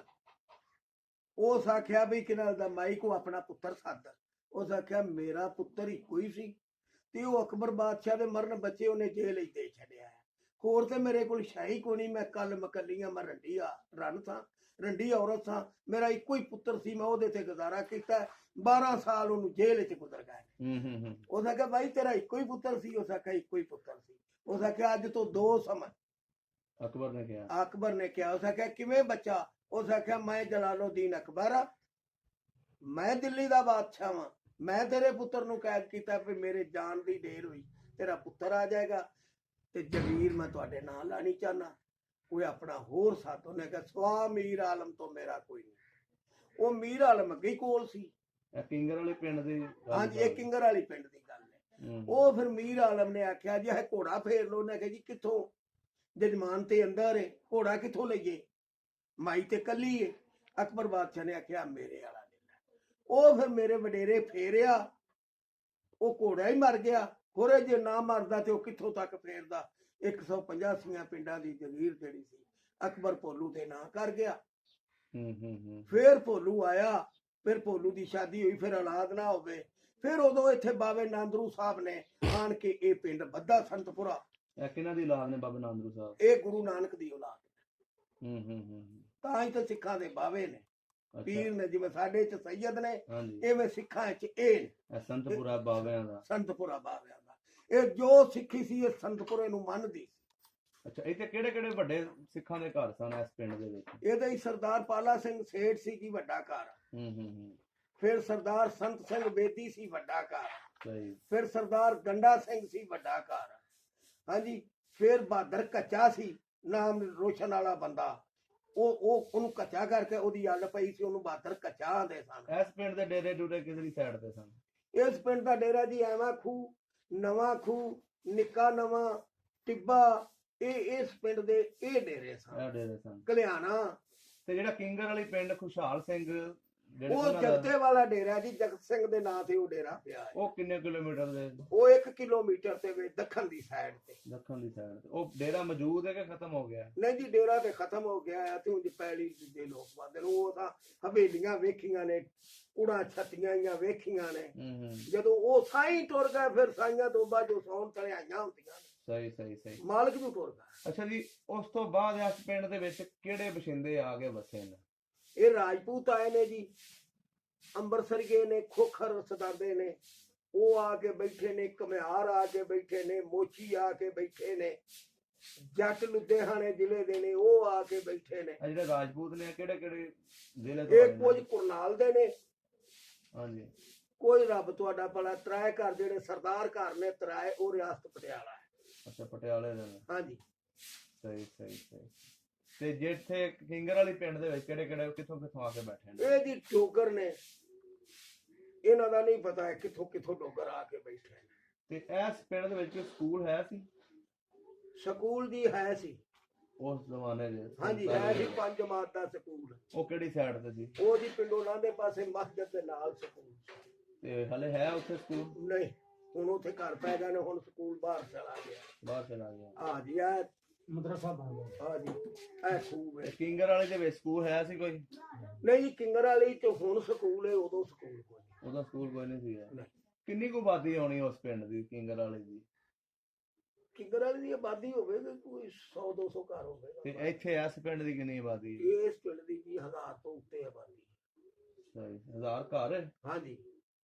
ਉਸ ਆਖਿਆ ਵੀ ਕਿਨਾਂ ਦਾ ਮਾਈ ਕੋ ਆਪਣਾ ਪੁੱਤਰ ਸੱਦ। ਉਸ ਆਖਿਆ ਮੇਰਾ ਪੁੱਤਰ ਇੱਕੋ ਹੀ ਸੀ ਤੇ ਉਹ ਅਕਬਰ ਬਾਦਸ਼ਾਹ ਦੇ ਮਰਨ ਬੱਚੇ ਉਹਨੇ ਜੇਲ੍ਹ ਵਿੱਚ ਦੇ ਛੱਡਿਆ। ਹੋਰ ਤੇ ਮੇਰੇ ਕੋਲ ਸ਼ਾਹੀ ਕੋ ਨਹੀਂ, ਮੈਂ ਕੱਲ ਮਕੱਲੀਆਂ, ਮੈਂ ਰੰਡੀ ਔਰਤ ਸਾਂ, ਮੇਰਾ ਇੱਕੋ ਹੀ ਪੁੱਤਰ ਸੀ, ਮੈਂ ਉਹਦੇ ਤੇ ਗੁਜ਼ਾਰਾ ਕੀਤਾ। 12 ਸਾਲ ਉਹਨੂੰ ਜੇਲ੍ਹ ਚ ਗੁਜ਼ਰ ਗਏ। ਉਸ ਆਖਿਆ ਬਾਈ ਤੇਰਾ ਇੱਕੋ ਹੀ ਪੁੱਤਰ ਸੀ? ਉਸ ਆਖਿਆ ਇੱਕੋ ਹੀ ਪੁੱਤਰ ਸੀ। ਉਸ ਆਖਿਆ ਅੱਜ ਤੋਂ 2 ਸਮਾਂ। ਅਕਬਰ ਨੇ ਕਿਹਾ। ਉਸ ਆਖਿਆ ਕਿਵੇਂ ਬੱਚਾ? ਉਸ ਆਖਿਆ ਮੈਂ ਜਲਾਲੁਦੀਨ ਅਕਬਰ ਆ, ਮੈਂ ਦਿੱਲੀ ਦਾ ਬਾਦਸ਼ਾਹ ਵਾਂ, ਮੈਂ ਤੇਰੇ ਪੁੱਤਰ ਨੂੰ ਕੈਦ ਕੀਤਾ ਵੀ ਮੇਰੇ ਜਾਨ ਦੀ ਢੇਰ ਹੋਈ, ਤੇਰਾ ਪੁੱਤਰ ਆ ਜਾਏਗਾ ਤੇ ਜਗੀਰ ਮੈਂ ਤੁਹਾਡੇ ਨਾਲ ਲਾਣੀ ਚਾਹਨਾ, ਕੋਈ ਆਪਣਾ ਹੋਰ ਸਾਥ। ਉਹਨੇ ਕਿਹਾ ਸਵਾ ਮੀਰ ਆਲਮ ਤੋਂ ਮੇਰਾ ਕੋਈ ਨਹੀਂ। ਉਹ ਮੀਰ ਆਲਮ ਅੱਗੇ ਕੋਲ ਸੀ। ਕਿੰਗਰ ਵਾਲੇ ਪਿੰਡ ਦੀ? ਹਾਂਜੀ, ਇਹ ਕਿੰਗਰ ਵਾਲੀ ਪਿੰਡ ਦੀ ਗੱਲ ਹੈ। ਉਹ ਫਿਰ ਮੀਰ ਆਲਮ ਨੇ ਆਖਿਆ ਜੀ ਇਹ ਘੋੜਾ ਫੇਰ ਲੋ। ਉਹਨੇ ਕਿਹਾ ਜੀ ਕਿੱਥੋਂ? ਜਜਮਾਨ ਤੇ ਅੰਦਰ ਹੈ, ਘੋੜਾ ਕਿੱਥੋਂ ਲਈਏ? ਮਾਈ ਤੇ ਕੱਲੀ ਏ। ਅਕਬਰ ਬਾਦਸ਼ਾਹ ਨੇ ਆਖਿਆ ਮੇਰੇ ਵਾਲਾ ਲੈ ਲੈ। ਉਹ ਫਿਰ ਮੇਰੇ ਵਡੇਰੇ ਫੇਰਿਆ, ਉਹ ਘੋੜਾ ਹੀ ਮਰ ਗਿਆ। ਹੋਰੇ ਜੇ ਨਾ ਮਰਦਾ ਤੇ ਉਹ ਕਿੱਥੋਂ ਤੱਕ ਫੇਰਦਾ। 185 ਪਿੰਡਾਂ ਦੀ ਜਗੀਰ ਜਿਹੜੀ ਸੀ ਅਕਬਰ ਭੋਲੂ ਤੇ ਨਾਂ ਕਰ ਗਿਆ। ਫਿਰ ਭੋਲੂ ਆਇਆ, ਫਿਰ ਭੋਲੂ ਦੀ ਸ਼ਾਦੀ ਹੋਈ, ਫਿਰ ਔਲਾਦ ਨਾ ਹੋਵੇ। ਫਿਰ ਉਦੋਂ ਇੱਥੇ ਬਾਬੇ ਨਾਂਦਰੂ ਸਾਹਿਬ ਨੇ ਆਣ ਕੇ ਇਹ ਪਿੰਡ ਬੱਧਾ ਸੰਤਪੁਰਾ। ਕਿਹਨਾਂ ਦੀ ਔਲਾਦ ਨੇ ਬਾਬਾ ਨਾਂਦਰੂ ਸਾਹਿਬ? ਇਹ ਗੁਰੂ ਨਾਨਕ ਦੀ ਔਲਾਦ। ਤਾਂ ਹੀ ਤਾਂ ਸਿੱਖਾਂ ਦੇ ਬਾਵੇ ਨੇ, ਪੀਰ ਨੇ। ਜਿਵੇਂ ਸਾਡੇ ਚ ਸੈਯਦ ਨੇ, ਇਵੇਂ ਸਿੱਖਾਂ ਚ ਇਹ ਨੇ ਸੰਤਪੁਰਾ ਬਾਵਿਆਂ ਦਾ। ਸੰਤਪੁਰਾ ਬਾਵਿਆਂ ਦਾ। ਇਹ ਜੋ ਸਿੱਖੀ ਸੀ ਇਹ ਸੰਤਪੁਰੇ ਨੂੰ ਮੰਨਦੀ। ਅੱਛਾ, ਇੱਥੇ ਕਿਹੜੇ ਕਿਹੜੇ ਵੱਡੇ ਸਿੱਖਾਂ ਦੇ ਘਰ ਸਨ ਇਸ ਪਿੰਡ ਦੇ ਵਿੱਚ? ਇਹਦਾ ਹੀ ਸਰਦਾਰ ਪਾਲਾ ਸਿੰਘ ਸੇਠ ਸੀ ਜੀ ਵੱਡਾ ਘਰ। ਫਿਰ ਸਰਦਾਰ ਸੰਤ ਸਿੰਘ ਬੇਦੀ ਸੀ ਵੱਡਾ ਘਰ। ਫਿਰ ਸਰਦਾਰ ਗੰਡਾ ਸਿੰਘ ਸੀ ਵੱਡਾ ਘਰ। ਹਾਂਜੀ, ਫਿਰ ਬਹਾਦਰ ਕੱਚਾ ਸੀ, ਨਾਮ ਰੋਸ਼ਨ ਵਾਲਾ ਬੰਦਾ। ਉਹਨੂੰ ਕੱਚਾ ਕਰਕੇ ਉਹਦੀ ਅੱਲ ਪਈ ਸੀ, ਉਹਨੂੰ ਬਹਾਦਰ ਕੱਚਾ ਆਂਦੇ ਸਨ। ਇਸ ਪਿੰਡ ਦੇ ਡੇਰੇ ਡੂਰੇ ਕਿਹੜੀ ਸਾਈਡ ਤੇ ਸਨ? ਇਸ ਪਿੰਡ ਦਾ ਡੇਰਾ ਜੀ ਐਵਾਂ ਖੂਹ, ਨਵਾਂ ਖੂਹ, ਨਿੱਕਾ ਨਵਾਂ, ਟਿੱਬਾ, ਇਹ ਇਸ ਪਿੰਡ ਦੇ ਇਹ ਡੇਰੇ ਸਨ। ਕਲਿਆਣਾ ਤੇ ਜਿਹੜਾ ਕਿੰਗਰ ਵਾਲੀ ਪਿੰਡ ਖੁਸ਼ਹਾਲ ਸਿੰਘ, ਉਹ ਜਗਤੇ ਵਾਲਾ ਡੇਰਾ ਜੀ, ਜਗਤ ਸਿੰਘ ਦੇ ਨਾਂ ਤੇ ਉਹ ਡੇਰਾ ਪਿਆ ਹੈ। ਉਹ ਕਿੰਨੇ ਕਿਲੋਮੀਟਰ ਦੇ? ਉਹ 1 ਕਿਲੋਮੀਟਰ ਤੇ ਦੱਖਣ ਦੀ ਸਾਈਡ ਤੇ। ਉਹ ਡੇਰਾ ਮੌਜੂਦ ਹੈ ਕਿ ਖਤਮ ਹੋ ਗਿਆ? ਨਹੀਂ ਜੀ, ਡੇਰਾ ਤੇ ਖਤਮ ਹੋ ਗਿਆ ਹੈ। ਤੇ ਉਂਝ ਪੈਲੀ ਦੇ ਲੋਕ ਬੰਦੇ ਨੂੰ ਉਹ ਤਾਂ ਹਵੇਲੀਆਂ ਵੇਖੀਆਂ ਨੇ, ਕੁੜਾਂ ਛੱਤੀਆਂ ਜਾਂ ਵੇਖੀਆਂ ਨੇ। ਜਦੋਂ ਉਹ ਸਾਈਂ ਟੁਰ ਗਏ, ਫਿਰ ਸਾਈਆਂ ਤੋਂ ਬਾਅਦ ਜੋ ਸੌਣ ਚੜਾਈਆਂ ਹੁੰਦੀਆਂ ਨੇ। ਸਹੀ ਮਾਲਕ ਨੂੰ ਟੁਰ ਗਿਆ। ਅੱਛਾ ਜੀ, ਉਸ ਤੋਂ ਬਾਅਦ ਇਸ ਪਿੰਡ ਦੇ ਵਿੱਚ ਕਿਹੜੇ ਬਸ਼ਿੰਦੇ ਆ ਕੇ ਵਸੇ ਨੇ? ਇਹ ਰਾਜਪੂਤ ਆਏ ਨੇ ਜੀ, ਅੰਬਰਸਰੀਏ ਨੇ, ਖੋਖਰ ਸਦਾਦੇ ਨੇ, ਉਹ ਆ ਕੇ ਬੈਠੇ ਨੇ, ਘੁਮਿਆਰ ਆ ਕੇ ਬੈਠੇ ਨੇ, ਮੋਚੀ ਆ ਕੇ ਬੈਠੇ ਨੇ, ਜੱਟ ਲੁਧਿਆਣੇ ਜ਼ਿਲ੍ਹੇ ਦੇ ਨੇ, ਉਹ ਆ ਕੇ ਬੈਠੇ ਨੇ। ਜਿਹੜੇ ਰਾਜਪੂਤ ਨੇ ਕਿਹੜੇ ਕਿਹੜੇ ਜ਼ਿਲ੍ਹੇ ਤੋਂ? ਇਹ ਕੁਝ ਕੁਰਨਾਲ ਦੇ ਨੇ, ਹਾਂਜੀ, ਕੋਈ ਰੱਬ ਤੁਹਾਡਾ ਭਲਾ ਤਰਾਏ ਘਰ ਜਿਹੜੇ ਸਰਦਾਰ ਘਰ ਨੇ ਤਰਾਏ, ਉਹ ਰਿਆਸਤ ਪਟਿਆਲਾ ਹੈ। ਅੱਛਾ, ਪਟਿਆਲੇ ਦੇ ਨੇ। ਹਾਂਜੀ, ਸਹੀ। ਤੇ ਜਿੱਥੇ ਕਿੰਗਰ ਵਾਲੀ ਪਿੰਡ ਦੇ ਵਿੱਚ ਕਿਹੜੇ ਕਿਹੜੇ ਕਿੱਥੋਂ ਆ ਕੇ ਬੈਠੇ ਨੇ? ਇਹ ਜੀ ਡੋਗਰ ਨੇ, ਇਹਨਾਂ ਦਾ ਨਹੀਂ ਪਤਾ ਹੈ ਕਿੱਥੋਂ ਡੋਗਰ ਆ ਕੇ ਬੈਠੇ ਨੇ। ਤੇ ਇਸ ਪਿੰਡ ਦੇ ਵਿੱਚ ਸਕੂਲ ਹੈ ਸੀ? ਸਕੂਲ ਜੀ ਹੈ ਸੀ ਉਸ ਜ਼ਮਾਨੇ ਦੇ। ਹਾਂਜੀ, ਹੈ ਸੀ 5 ਜਮਾਤ ਦਾ ਸਕੂਲ। ਉਹ ਕਿਹੜੀ ਸਾਈਡ ਤੇ ਸੀ? ਉਹ ਜੀ ਪਿੰਡੋਂ ਲਾਂਦੇ ਪਾਸੇ ਮਸਜਿਦ ਦੇ ਨਾਲ ਸਕੂਲ। ਤੇ ਹਲੇ ਹੈ ਉੱਥੇ ਸਕੂਲ? ਨਹੀਂ, ਹੁਣ ਉੱਥੇ ਘਰ ਪੈ ਗਏ ਨੇ, ਹੁਣ ਸਕੂਲ ਬਾਹਰ ਚਲਾ ਗਿਆ। ਹਾਂਜੀ, ਇਹ ਮਦਰਸਾ ਬਣ ਗਿਆ। ਹਾਂਜੀ, ਇਹ ਖੂਬ ਹੈ। ਕਿੰਗਰ ਵਾਲੇ ਦੇ ਵਿੱਚ ਸਕੂਲ ਹੈ ਸੀ ਕੋਈ? ਨਹੀਂ ਜੀ, ਕਿੰਗਰ ਵਾਲੀ ਚ ਹੁਣ ਸਕੂਲ ਹੈ, ਉਦੋਂ ਸਕੂਲ ਕੋਈ ਨਹੀਂ ਸੀ। ਕਿੰਨੀ ਕੁ ਆਬਾਦੀ ਆਉਣੀ ਉਸ ਪਿੰਡ ਦੀ, ਕਿੰਗਰ ਵਾਲੇ ਦੀ? ਕਿੰਗਰ ਵਾਲੀ ਦੀ ਆਬਾਦੀ ਹੋਵੇਗੀ ਕੋਈ 100-200 ਘਰ ਹੋਵੇਗਾ। ਤੇ ਇੱਥੇ ਇਸ ਪਿੰਡ ਦੀ ਕਿੰਨੀ ਆਬਾਦੀ? ਇਸ ਪਿੰਡ ਦੀ ਜੀ 1000 ਤੋਂ ਉੱਤੇ ਆਬਾਦੀ। ਸਹੀ, 1000 ਘਰ? ਹਾਂਜੀ,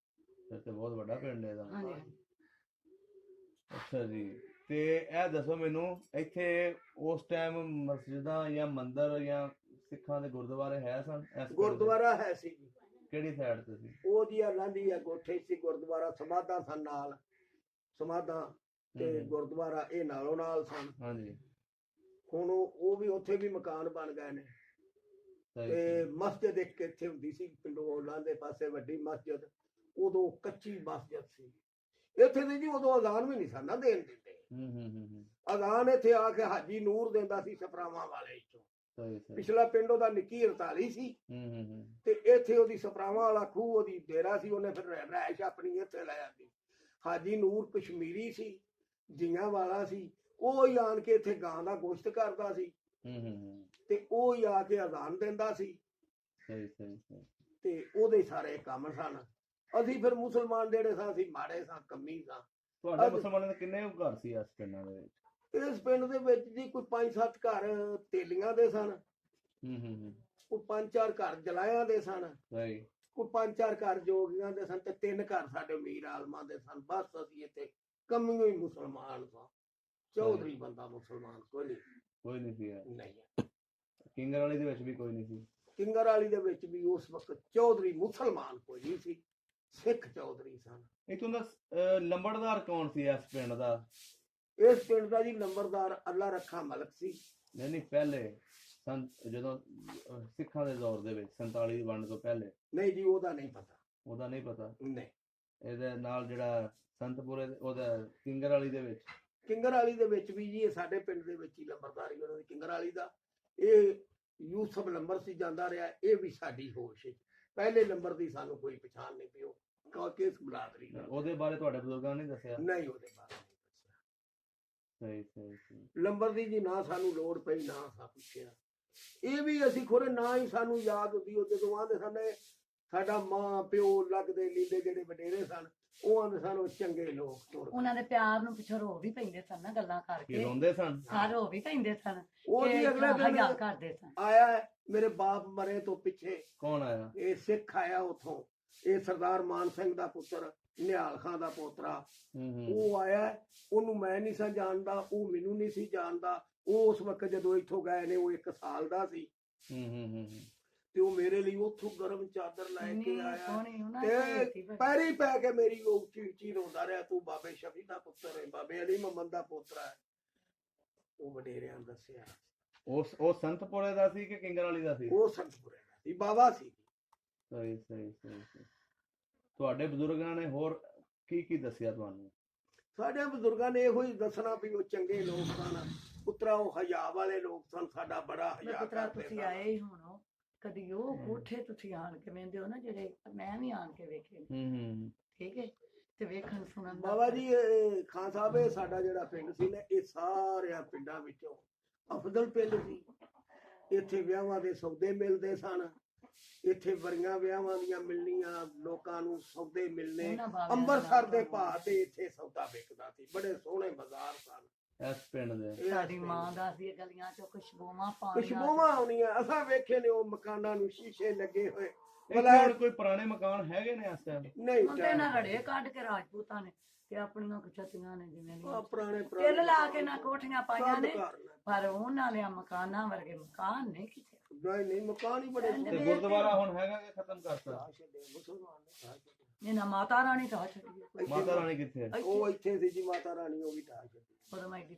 ਫਿਰ ਤੇ ਬਹੁਤ ਵੱਡਾ ਪਿੰਡ ਹੈ ਇਹਦਾ। ਅੱਛਾ ਜੀ। ਤੇ ਇਹ ਦੱਸੋ ਮੈਨੂੰ, ਇੱਥੇ ਉਸ ਟਾਈਮ ਮਸਜਿਦਾਂ ਜਾਂ ਮੰਦਿਰ ਜਾਂ ਸਿੱਖਾਂ ਦੇ ਗੁਰਦੁਆਰੇ ਹੈ ਸਨ ਇਸ ਪਿੰਡ ਦੇ? ਗੁਰਦੁਆਰਾ ਹੈ ਸੀ ਜੀ, ਕਿਹੜੀ ਸਾਈਡ ਤੇ ਸੀ? ਉਹ ਜੀ ਲਾਂਦੀ ਹੈ ਗੋਠੇ ਸੀ ਗੁਰਦੁਆਰਾ, ਸਮਾਧਾਂ ਸਨ ਨਾਲ, ਸਮਾਧਾਂ ਤੇ ਗੁਰਦੁਆਰਾ ਇਹ ਨਾਲੋਂ ਨਾਲ ਸਨ। ਹਾਂਜੀ। ਹੁਣ ਉਹ ਵੀ ਉੱਥੇ ਵੀ ਮਕਾਨ ਬਣ ਗਏ ਨੇ। ਤੇ ਮਸਜਿਦ ਇੱਕ ਇੱਥੇ ਹੁੰਦੀ ਸੀ ਪਿੰਡੋਂ ਲਾਂਦੇ ਪਾਸੇ ਵੱਡੀ ਮਸਜਿਦ, ਉਦੋਂ ਕੱਚੀ ਮਸਜਿਦ ਸੀ ਇੱਥੇ ਦੀ ਜੀ। ਉਦੋਂ ਅਜ਼ਾਨ ਵੀ ਨਹੀਂ ਸਨ ਨਾ ਦੇਣ ਦਿੰਦੇ। ਅਜ਼ਾਨ ਇੱਥੇ ਆ ਕੇ ਹਾਜੀ ਨੂਰ ਦਿੰਦਾ ਸੀ ਸਫਰਾਵਾਂ ਵਾਲੇ ਚੋਂ। ਪਿਛਲਾ ਪਿੰਡ ਉਹਦਾ ਨਿੱਕੀ 48 ਸੀ ਤੇ ਇੱਥੇ ਉਹਦੀ ਸਫਰਾਵਾਂ ਵਾਲਾ ਖੂਹ ਉਹਦੀ ਡੇਰਾ ਸੀ। ਉਹਨੇ ਫਿਰ ਰਹਿائش ਆਪਣੀ ਇੱਥੇ ਲੈ ਆਂਦੀ। ਹਾਜੀ ਨੂਰ ਕਸ਼ਮੀਰੀ ਸੀ, ਜੀਆਂ ਵਾਲਾ ਸੀ। ਉਹ ਹੀ ਆਣ ਕੇ ਇੱਥੇ ਗਾਂ ਦਾ ਗੋਸ਼ਤ ਕਰਦਾ ਸੀ ਤੇ ਉਹ ਹੀ ਆ ਕੇ ਅਜ਼ਾਨ ਦਿੰਦਾ ਸੀ ਤੇ ਉਹਦੇ ਸਾਰੇ ਕੰਮ ਸਨ। ਅਸੀਂ ਫਿਰ ਮੁਸਲਮਾਨ ਜਿਹੜੇ ਸਾਂ ਅਸੀਂ ਮਾੜੇ ਸਾਂ, ਕੰਮੀ ਸਾਂ। ਤੁਹਾਡੇ ਮੁਸਲਮਾਨਾਂ ਦੇ ਕਿੰਨੇ ਘਰ ਸੀ ਇਸ ਪਿੰਡਾਂ ਦੇ ਵਿੱਚ? ਇਸ ਪਿੰਡ ਦੇ ਵਿੱਚ ਜੀ ਕੋਈ 5-7 ਘਰ ਤੇਲੀਆਂ ਦੇ ਸਨ, ਕੋਈ 5-4 ਘਰ ਜਲਾਇਆਂ ਦੇ ਸਨ, ਕੋਈ 5-4 ਘਰ ਜੋਗੀਆਂ ਦੇ ਸਨ ਤੇ 3 ਘਰ ਸਾਡੇ ਮੀਰ ਆਲਮਾਂ ਦੇ ਸਨ। ਬਸ ਅਸੀਂ ਇੱਥੇ ਕਮੀਓ ਹੀ ਮੁਸਲਮਾਨ ਸਾਂ। ਚੌਧਰੀ ਬੰਦਾ ਮੁਸਲਮਾਨ ਕੋਈ ਨਹੀਂ ਸੀ। ਨਹੀਂ, ਕਿੰਗਰ ਵਾਲੀ ਦੇ ਵਿੱਚ ਵੀ ਕੋਈ ਨਹੀਂ ਸੀ। ਕਿੰਗਰ ਵਾਲੀ ਦੇ ਵਿੱਚ ਵੀ ਉਸ ਵਕਤ ਚੌਧਰੀ ਮੁਸਲਮਾਨ ਕੋਈ ਨਹੀਂ ਸੀ, ਸਿੱਖ ਚੌਧਰੀ ਸਨ। ਇਥੋਂ ਦਾ ਲੰਬੜਦਾਰ ਕੌਣ ਸੀ ਇਸ ਪਿੰਡ ਦਾ? ਇਸ ਪਿੰਡ ਦਾ ਜੀ ਨੰਬਰਦਾਰ ਅੱਲਾ ਰੱਖਾ ਮਲਕ ਸੀ। ਨਹੀਂ ਪਹਿਲੇ ਜਦੋਂ ਸਿੱਖਾਂ ਦੇ ਦੌਰ ਦੇ ਵਿੱਚ 47 ਦੀ ਵੰਡ ਤੋਂ ਪਹਿਲੇ? ਨਹੀਂ ਜੀ, ਉਹਦਾ ਨਹੀਂ ਪਤਾ। ਉਹਦਾ ਨਹੀਂ ਪਤਾ? ਨਹੀਂ। ਇਹਦੇ ਨਾਲ ਜਿਹੜਾ ਸੰਤਪੁਰੇ ਉਹਦਾ ਕਿੰਗਰ ਵਾਲੀ ਦੇ ਵਿੱਚ? ਕਿੰਗਰ ਵਾਲੀ ਦੇ ਵਿੱਚ ਵੀ ਜੀ ਇਹ ਸਾਡੇ ਪਿੰਡ ਦੇ ਵਿੱਚ ਹੀ ਨੰਬਰਦਾਰੀ ਉਹਨਾਂ ਦੀ ਕਿੰਗਰ ਵਾਲੀ ਦਾ। ਇਹ ਯੂਸਫ ਨੰਬਰ ਸੀ ਜਾਂਦਾ ਰਿਹਾ। ਇਹ ਵੀ ਸਾਡੀ ਹੋਸ਼ ਹੈ। ਪਹਿਲੇ ਨੰਬਰ ਦੀ ਸਾਨੂੰ ਕੋਈ ਪਛਾਣ ਨਹੀਂ ਪਿਓ ਕਿਸ ਬਲਾਦਰੀ। ਉਹਦੇ ਬਾਰੇ ਤੁਹਾਡੇ ਬਜ਼ੁਰਗਾਂ ਨੇ ਦੱਸਿਆ? ਨਹੀਂ, ਉਹਦੇ ਬਾਰੇ ਨਹੀਂ ਦੱਸਿਆ। ਸਹੀ। ਨੰਬਰ ਦੀ ਜੀ ਨਾ ਸਾਨੂੰ ਲੋੜ ਪਈ, ਨਾ ਸਾ ਪੁੱਛਿਆ। ਇਹ ਵੀ ਅਸੀਂ ਖੋਰੇ ਨਾ ਹੀ ਸਾਨੂੰ ਯਾਦ ਹੁੰਦੀ। ਉਹ ਜਦੋਂ ਆਂਦੇ ਸਾਡੇ ਸਾਡਾ ਮਾਂ ਪਿਓ ਲੱਗਦੇ ਲੀਲੇ ਜਿਹੜੇ ਵਡੇਰੇ ਸਨ, ਉਹ ਆਂਦੇ ਸਨ ਉਹ ਚੰਗੇ ਲੋਕ। ਉਹਨਾਂ ਦੇ ਪਿਆਰ ਨੂੰ ਪਿੱਛੋਂ ਰੋ ਵੀ ਪੈਂਦੇ ਸਨ ਨਾ, ਗੱਲਾਂ ਕਰਕੇ ਰੋਂਦੇ ਸਨ। ਸਾਰੇ ਰੋ ਵੀ ਪੈਂਦੇ ਸਨ। ਉਹ ਜੀ ਅਗਲੇ ਦਿਨ ਕਰਦੇ ਸਨ। ਆਇਆ ਮੇਰੇ ਬਾਪ ਮਰੇ ਤੋਂ ਪਿੱਛੇ। ਕੌਣ ਆਇਆ? ਇਹ ਸਿੱਖ ਆਇਆ ਉਥੋਂ। ਇਹ ਸਰਦਾਰ ਮਾਨ ਸਿੰਘ ਦਾ ਪੁੱਤਰ, ਨਿਹਾਲ ਖਾਂ ਦਾ ਪੋਤਰਾ। ਉਹ ਆਇਆ, ਉਹਨੂੰ ਮੈਂ ਨਹੀਂ ਸੀ ਜਾਣਦਾ, ਉਹ ਮੈਨੂੰ ਨਹੀਂ ਸੀ ਜਾਣਦਾ। ਉਹ ਉਸ ਵਕਤ ਜਦੋਂ ਇੱਥੋਂ ਗਏ ਨੇ ਉਹ 1 ਸਾਲ ਦਾ ਸੀ ਤੇ ਉਹ ਮੇਰੇ ਲਈ ਉੱਥੋਂ ਗਰਮ ਚਾਦਰ ਲੈ ਕੇ ਆਇਆ ਤੇ ਪੈਰੀ ਪੈ ਕੇ ਮੇਰੀ ਉਹ ਉੱਚੀ ਉੱਚੀ ਰੋਂਦਾ ਰਿਹਾ, ਤੂੰ ਬਾਬੇ ਸ਼ਫੀ ਦਾ ਪੁੱਤਰ ਹੈ, ਬਾਬੇ ਅਲੀ ਮੁਹੰਮਦ ਦਾ ਪੋਤਰਾ ਹੈ। ਉਹ ਵਡੇਰਿਆਂ ਦੱਸਿਆ। ਉਹ ਸੰਤਪੁਰੇ ਦਾ ਸੀ ਕਿ ਕਿੰਗਰ ਵਾਲੀ ਦਾ ਸੀ? ਉਹ ਸੰਤਪੁਰੇ ਦਾ ਸੀ, ਬਾਬਾ ਸੀ। ਸਹੀ ਸਹੀ ਸਹੀ। ਤੁਹਾਡੇ ਬਜ਼ੁਰਗਾਂ ਨੇ ਹੋਰ ਕੀ ਕੀ ਦੱਸਿਆ ਤੁਹਾਨੂੰ? ਸਾਡੇ ਬਜ਼ੁਰਗਾਂ ਨੇ ਇਹੋ ਹੀ ਦੱਸਣਾ ਵੀ ਉਹ ਚੰਗੇ ਲੋਕ ਸਨ ਪੁੱਤਰਾ, ਉਹ ਹਯਾ ਵਾਲੇ ਲੋਕ ਸਨ। ਸਾਡਾ ਬੜਾ ਹਯਾ ਪੁੱਤਰਾ ਕਰਦੇ ਤੁਸੀਂ ਸਨ। ਆਏ ਹੀ ਹੁਣ ਕਦੀ ਉਹ ਕੋਠੇ ਤੁਸੀਂ ਆਣ ਕੇ ਵੇਂਦੇ ਹੋ ਨਾ, ਜਿਹੜੇ ਮੈਂ ਵੀ ਆਣ ਕੇ ਵੇਖੇ। ਠੀਕ ਹੈ। ਤੇ ਵੇਖਣ ਸੁਣਨ ਦਾ ਬਾਬਾ ਜੀ ਇਹ ਖਾਨ ਸਾਹਿਬ, ਇਹ ਸਾਡਾ ਜਿਹੜਾ ਪਿੰਡ ਸੀ ਨਾ, ਇਹ ਸਾਰਿਆਂ ਪਿੰਡਾਂ ਵਿੱਚੋਂ ਅਫਜ਼ਲ ਪਿੰਡ ਸੀ। ਇੱਥੇ ਵਿਆਹਾਂ ਦੇ ਸੌਦੇ ਮਿਲਦੇ ਸਨ। ਇੱਥੇ ਵਰੀਆਂ ਵਿਆਹਾਂ ਦੀਆਂ ਮਿਲਣੀਆਂ, ਲੋਕਾਂ ਨੂੰ ਸੌਦੇ ਮਿਲਨੇ। ਅੰਮ੍ਰਿਤਸਰ ਦੇ ਭਾਅ ਤੇ ਇੱਥੇ ਸੌਦਾ ਵਿਕਦਾ ਸੀ। ਬੜੇ ਸੋਹਣੇ ਬਾਜ਼ਾਰ ਸਨ ਇਸ ਪਿੰਡ ਦੇ। ਸਾਡੀ ਮਾਂ ਦਾ ਸੀ ਗਲੀਆਂ ਚੋਂ ਖੁਸ਼ਬੂਆਂ ਪਾਉਣੀਆਂ। ਖੁਸ਼ਬੂਆਂ ਆਉਣੀਆਂ। ਅਸਾਂ ਵੇਖੇ ਨੇ ਉਹ ਮਕਾਨਾਂ ਨੂੰ ਸ਼ੀਸ਼ੇ ਲੱਗੇ ਹੋਏ। ਕੋਈ ਪੁਰਾਣੇ ਮਕਾਨ ਹੈਗੇ ਨੇ ਇਸ ਟਾਈਮ? ਨਹੀਂ, ਮੁੰਡੇ ਨਾ ਰੜੇ ਕੱਢ ਕੇ ਰਾਜਪੂਤਾਂ ਨੇ ਤੇ ਆਪਣੀਆਂ ਕਚਤੀਆਂ ਨੇ ਜਿਵੇਂ ਪੁਰਾਣੇ ਤਿਲ ਲਾ ਕੇ ਨਾ ਕੋਠੀਆਂ ਪਾਈਆਂ ਨੇ, ਪਰ ਉਹਨਾਂ ਦੇ ਮਕਾਨਾਂ ਵਰਗੇ ਮਕਾਨ ਨਹੀਂ ਕਿਤੇ। ਨਹੀਂ, ਮਕਾਨ ਹੀ ਬੜੇ। ਤੇ ਗੁਰਦੁਆਰਾ ਹੁਣ ਹੈਗਾ ਕਿ ਖਤਮ ਕਰਤਾ? ਇਹ ਨਾ ਮਾਤਾ ਰਾਣੀ ਤਾਂ ਛੱਡੀ। ਮਾਤਾ ਰਾਣੀ ਕਿੱਥੇ? ਉਹ ਇੱਥੇ ਸੀ ਜੀ ਮਾਤਾ ਰਾਣੀ, ਉਹ ਵੀ ਢਾਹ ਛੱਡੀ।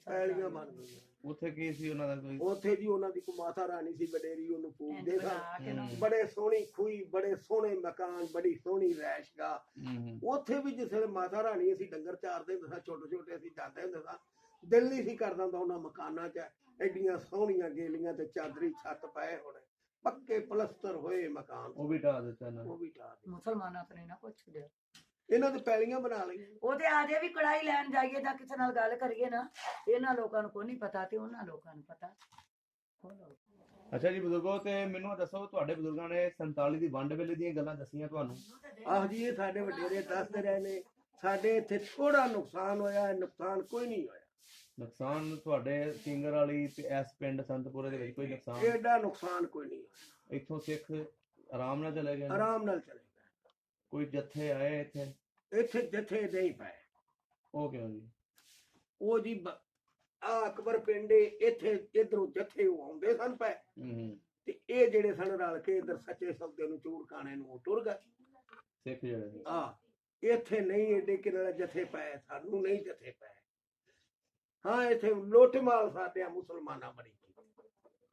ਪੈਲੀਆਂ ਬਣ ਗਈਆਂ। ਉੱਥੇ ਕੀ ਸੀ ਉਹਨਾਂ ਦਾ ਕੋਈ? ਉੱਥੇ ਜੀ ਉਹਨਾਂ ਦੀ ਕੋਈ ਮਾਤਾ ਰਾਣੀ ਸੀ ਵਡੇਰੀ, ਉਹਨੂੰ ਪੂਜਦੇ ਸਨ। ਬੜੇ ਸੋਹਣੀ ਖੂਹੀ, ਬੜੇ ਸੋਹਣੇ ਮਕਾਨ, ਬੜੀ ਸੋਹਣੀ ਰੈਸ਼ਗਾਹ। ਉੱਥੇ ਵੀ ਜਿਸ ਵੇਲੇ ਮਾਤਾ ਰਾਣੀ ਅਸੀਂ ਡੰਗਰ ਚਾਰਦੇ ਹੁੰਦੇ ਸਾਂ, ਛੋਟੇ ਛੋਟੇ ਅਸੀਂ ਜਾਂਦੇ ਹੁੰਦੇ ਸਾਂ, ਦਿਲ ਨਹੀਂ ਸੀ ਕਰਦਾ ਹੁੰਦਾ ਉਹਨਾਂ ਮਕਾਨਾਂ 'ਚ ਐਡੀਆਂ ਸੋਹਣੀਆਂ ਗੇਲੀਆਂ ਤੇ ਚਾਦਰੀ ਛੱਤ ਪਏ ਹੋਣੇ, ਪੱਕੇ ਪਲਸਤਰ ਹੋਏ ਮਕਾਨ। ਉਹ ਵੀ ਢਾਹ ਦਿੱਤਾ ਨਾ? ਉਹ ਵੀ ਢਾਹ ਦਿੱਤਾ। ਮੁਸਲਮਾਨਾਂ ਤੋਂ ਨਹੀਂ ਨਾ ਕੁਛ ਛੱਡਿਆ। ਇਹਨਾਂ ਦੇ ਪੈਲੀਆਂ ਬਣਾ ਲਈਆਂ। ਉਹਦੇ ਆਜੇ ਵੀ ਕੜਾਈ ਲੈਣ ਜਾਈਏ ਜਾਂ ਕਿਸੇ ਨਾਲ ਗੱਲ ਕਰੀਏ ਨਾ, ਇਹਨਾਂ ਲੋਕਾਂ ਨੂੰ ਕੋਈ ਨਹੀਂ ਪਤਾ ਤੇ ਉਹਨਾਂ ਲੋਕਾਂ ਨੂੰ ਪਤਾ। ਅੱਛਾ ਜੀ ਬਜ਼ੁਰਗੋ, ਤੇ ਮੈਨੂੰ ਦੱਸੋ ਤੁਹਾਡੇ ਬਜ਼ੁਰਗਾਂ ਨੇ 47 ਦੀ ਵੰਡ ਵੇਲੇ ਦੀਆਂ ਗੱਲਾਂ ਦੱਸੀਆਂ ਤੁਹਾਨੂੰ? ਆਹ ਜੀ ਇਹ ਸਾਡੇ ਵਡੇਰੇ ਦੱਸਦੇ ਰਹੇ ਨੇ। ਸਾਡੇ ਇੱਥੇ ਥੋੜਾ ਨੁਕਸਾਨ ਹੋਇਆ, ਨੁਕਸਾਨ ਕੋਈ ਨਹੀਂ ਹੋਇਆ। ਨੁਕਸਾਨ ਤੁਹਾਡੇ ਕਿੰਗਰ ਵਾਲੀ ਤੇ ਇਸ ਪਿੰਡ ਸੰਤਪੁਰੇ ਦੇ ਵਿੱਚ ਕੋਈ ਨੁਕਸਾਨ? ਐਡਾ ਨੁਕਸਾਨ ਕੋਈ ਨਹੀਂ ਹੋਇਆ। ਇੱਥੋਂ ਸਿੱਖ ਆਰਾਮ ਨਾਲ ਚਲੇ ਗਏ? ਆਰਾਮ ਨਾਲ ਚਲੇ ਗਏ। ਕੋਈ ਜੱਥੇ ਆਏ ਇੱਥੇ? ਇੱਥੇ ਜੱਥੇ ਨਹੀਂ ਪਏ। ਉਹ ਕਿਉਂ ਜੀ? ਉਹ ਜੀ ਆ ਅਕਬਰ ਪਿੰਡ ਇੱਥੇ ਇਧਰੋਂ ਜੱਥੇ ਉਹ ਆਉਂਦੇ ਸਨ ਪੈ, ਤੇ ਇਹ ਜਿਹੜੇ ਸਨ ਰਲ ਕੇ ਇਧਰ ਸੱਚੇ ਸੌਦੇ ਨੂੰ ਚੂੜਖਾਨੇ ਨੂੰ ਟੁਰ ਗਏ ਸਿੱਖ ਜਿਹੜੇ ਆ। ਇੱਥੇ ਨਹੀਂ ਏਡੇ ਕਿਹੜੇ ਜਥੇ ਪਏ, ਸਾਨੂੰ ਨਹੀਂ ਜਥੇ ਪਏ। ਹਾਂ ਇੱਥੇ ਲੁੱਟ ਮਾਲ ਸਾਡਿਆਂ ਮੁਸਲਮਾਨਾਂ ਬੜੀ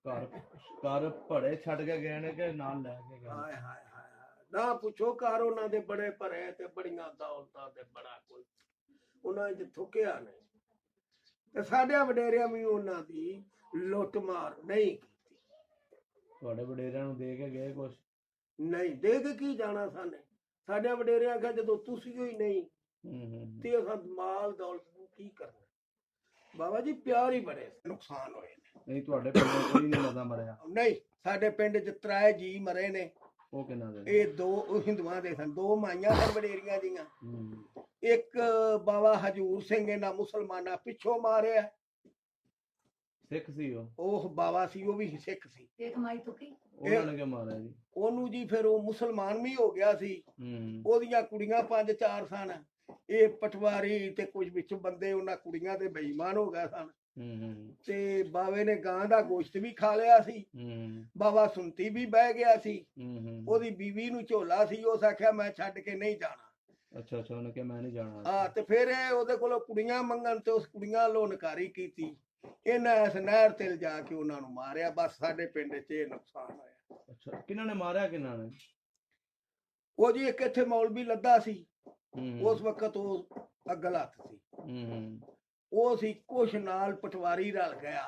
ਘਰ ਘਰ ਭੜੇ ਛੱਡ ਕੇ ਗਏ ਨੇ ਕਿ ਨਾਲ ਲੈ ਕੇ ਗਏ? ਹਾਏ ਹਾਏ ਹਾਏ, ਨਾ ਪੁੱਛੋ, ਘਰ ਉਹਨਾਂ ਦੇ ਬੜੇ ਭਰੇ ਤੇ ਬੜੀਆਂ ਦੌਲਤਾਂ ਤੇ ਬੜਾ ਕੁਝ ਉਹਨਾਂ ਚ ਥੁੱਕਿਆ ਨਹੀਂ, ਤੇ ਸਾਡਿਆਂ ਵਡੇਰਿਆਂ ਵੀ ਉਹਨਾਂ ਦੀ ਲੁੱਟ ਮਾਰ ਨਹੀਂ ਕੀਤੀ। ਤੁਹਾਡੇ ਵਡੇਰਿਆਂ ਨੂੰ ਦੇ ਕੇ ਗਏ ਕੁਛ? ਨਹੀਂ ਦੇ ਕੇ ਕੀ ਜਾਣਾ ਸਾਨੇ, ਸਾਡਿਆਂ ਵਡੇਰਿਆਂ ਆਖਿਆ ਜਦੋਂ ਤੁਸੀਂ ਹੀ ਨਹੀਂ ਤੇ ਅਸਾਂ ਮਾਲ ਦੌਲਤ ਨੂੰ ਕੀ ਕਰਨਾ। ਬਾਬਾ ਜੀ ਪਿਆਰ ਹੀ ਬੜੇ ਨੁਕਸਾਨ ਹੋਏ ਨੇ। ਨਹੀਂ ਤੁਹਾਡੇ ਪਿੰਡ ਕੋਈ ਨਹੀਂ ਮਰਦਾ ਮਰਿਆ? ਨਹੀਂ ਸਾਡੇ ਪਿੰਡ ਚ 3 ਜੀ ਮਰੇ ਨੇ। ਉਹ ਕਿੰਨਾ ਦੇ? ਇਹ 2 ਹਿੰਦੂਆਂ ਦੇ ਸਨ, 2 ਮਾਈਆਂ ਸਨ ਵਡੇਰੀਆਂ ਦੀਆਂ। ਇੱਕ ਬਾਬਾ ਹਜੂਰ ਸਿੰਘ ਇਹਨਾਂ ਮੁਸਲਮਾਨਾਂ ਪਿੱਛੋਂ ਮਾਰਿਆ। ਸਿੱਖ ਸੀ ਉਹ ਬਾਬਾ ਸੀ, ਉਹ ਵੀ ਸਿੱਖ ਸੀ। ਇੱਕ ਮਾਈ ਤੁਕੀ ਉਹਨਾਂ ਨੇ ਕਿਉਂ ਮਾਰਿਆ ਜੀ? ਉਹਨੂੰ ਜੀ ਫਿਰ ਉਹ ਮੁਸਲਮਾਨ ਵੀ ਹੋ ਗਿਆ ਸੀ। ਉਹਦੀਆਂ ਕੁੜੀਆਂ 5-4 ਸਨ। ਇਹ ਪਟਵਾਰੀ ਤੇ ਕੁਝ ਵਿੱਚ ਬੰਦੇ ਉਹਨਾਂ ਕੁੜੀਆਂ ਦੇ ਬੇਈਮਾਨ ਹੋ ਗਏ ਸਨ। ਤੇ ਬਾਵੇ ਨੇ ਗਾਂ ਦਾ ਗੋਸ਼ਤ ਵੀ ਖਾ ਲਿਆ ਸੀ। ਬਾਬਾ ਸੁੰਤੀ ਵੀ ਬਹਿ ਗਿਆ ਸੀ। ਉਹਦੀ ਬੀਵੀ ਨੂੰ ਝੋਲਾ ਸੀ, ਉਸ ਆਖਿਆ ਮੈਂ ਛੱਡ ਕੇ ਨਹੀਂ ਜਾਣਾ। ਅੱਛਾ ਅੱਛਾ, ਉਹਨੇ ਕਿਹਾ ਮੈਂ ਨਹੀਂ ਜਾਣਾ। ਹਾਂ, ਤੇ ਫਿਰ ਇਹ ਉਹਦੇ ਕੋਲੋਂ ਕੁੜੀਆਂ ਮੰਗਣ ਤੇ ਉਸ ਕੁੜੀਆਂ ਲੋ ਨਕਾਰੀ ਕੀਤੀ। ਇਹਨਾਂ ਇਸ ਨਹਿਰ ਤੇ ਲਿਜਾ ਕੇ ਉਹਨਾਂ ਨੂੰ ਮਾਰਿਆ। ਬਸ ਸਾਡੇ ਪਿੰਡ 'ਚ ਇਹ ਨੁਕਸਾਨ ਹੋਇਆ। ਅੱਛਾ, ਕਿਹਨਾਂ ਨੇ ਮਾਰਿਆ? ਕਿਹਨਾਂ ਨੇ? ਉਹ ਜੀ ਇੱਕ ਇੱਥੇ ਮੌਲਵੀ ਲੱਦਾ ਸੀ, ਉਸ ਵਕਤ ਉਹ ਅਗਲ ਹੱਥ ਸੀ। ਉਹ ਸੀ ਕੁਛ ਨਾਲ ਪਟਵਾਰੀ ਰਲ ਗਿਆ।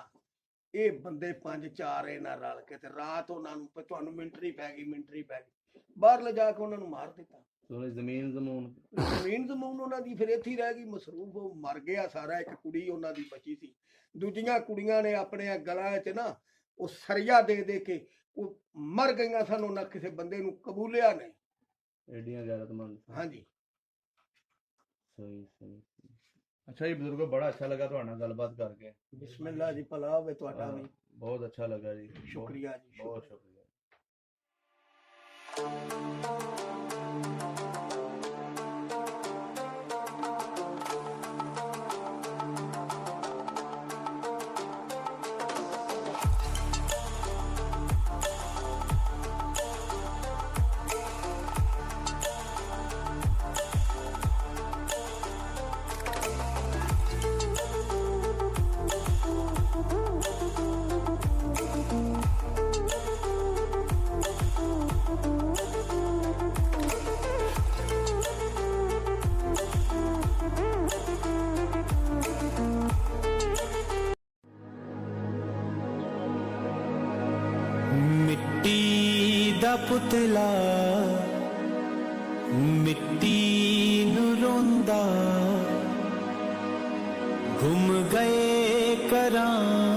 ਇਹ ਬੰਦੇ 5-4 ਇਹਨਾਂ ਰਲ ਕੇ ਤੇ ਰਾਤ ਉਹਨਾਂ ਨੂੰ ਤੁਹਾਨੂੰ ਮਿੰਟਰੀ ਪੈ ਗਈ ਬਾਹਰ ਲਿਜਾ ਕੇ ਉਹਨਾਂ ਨੂੰ ਮਾਰ ਦਿੱਤਾ। ਜ਼ਮੀਨ ਜ਼ਮੂਨ ਉਹਨਾਂ ਦੀ ਫਿਰ ਇੱਥੇ ਰਹਿ ਗਈ ਮਸਰੂਫ। ਉਹ ਮਰ ਗਿਆ ਸਾਰਾ। ਇੱਕ ਕੁੜੀ ਉਹਨਾਂ ਦੀ ਬਚੀ ਸੀ। ਦੂਜੀਆਂ ਕੁੜੀਆਂ ਨੇ ਆਪਣੇ ਗਲਾਂ 'ਚ ਨਾ ਉਹ ਸਰੀਆ ਦੇ ਦੇ ਕੇ ਉਹ ਮਰ ਗਈਆਂ ਸਨ। ਉਹਨਾਂ ਕਿਸੇ ਬੰਦੇ ਨੂੰ ਕਬੂਲਿਆ ਨਹੀਂ। ਐਡੀਆਂ ਗੈਰਤਮੰਦ। ਹਾਂਜੀ ਸਹੀ ਸਹੀ। ਅੱਛਾ ਜੀ ਬਜ਼ੁਰਗੋ, ਬੜਾ ਅੱਛਾ ਲੱਗਾ ਤੁਹਾਡੇ ਨਾਲ ਗੱਲਬਾਤ ਕਰਕੇ। ਬਿਸਮਿਲ੍ਲਾ ਜੀ, ਭਲਾ ਹੋਵੇ ਤੁਹਾਡਾ ਵੀ। ਬਹੁਤ ਅੱਛਾ ਲੱਗਾ ਜੀ। ਸ਼ੁਕਰੀਆ ਜੀ, ਬਹੁਤ ਸ਼ੁਕਰੀਆ। ਮਿੱਟੀ ਦਾ ਪੁਤਲਾ ਮਿੱਟੀ ਨੂੰ ਰੋਂਦਾ, ਗੁੰਮ ਗਏ ਕਰਾਂ